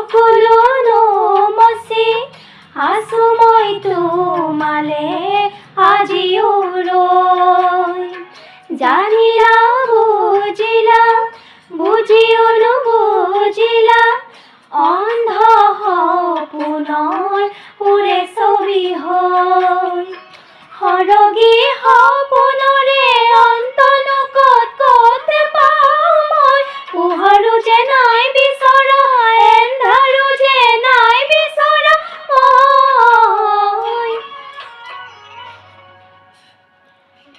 চকুলো নমচি আছো মই তোমালে আজিও ৰৈ। জানিলা বুজিলা বুজিও নুবুজিলা অন্ধ সপোনৰ উৰে ছবি হৈ। সৰগী সপোনৰে অন্তনো ক'ত ক'ত পাওঁ মই। পোহৰো যে নাই বিচৰা এন্ধাৰো যে নাই বিচৰা মই।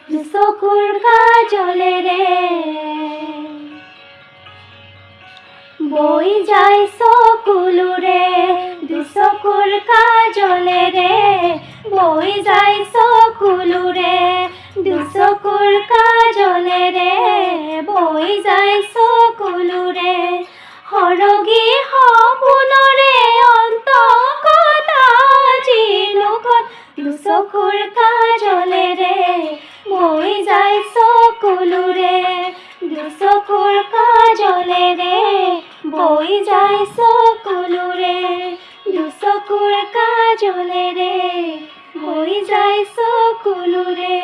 দুচকুৰ কাজলেৰে বৈ যায় চকুলোৰে, দুচকুৰ কাজলেৰে বৈ যায় চকুলোৰে, দুচকুৰ কাজলেৰে বৈ যায় চকুলোৰে। সৰগী সপোনৰে অন্ত ক'ত আজিনো ক'ত, দুচকুৰ কাজলেৰে বৈ যায় চকুলোৰে, দুচকুৰ কাজলেৰে বৈ যায় চকুলোৰে, দুচকুৰ কাজলেৰে বৈ যায় চকুলোৰে।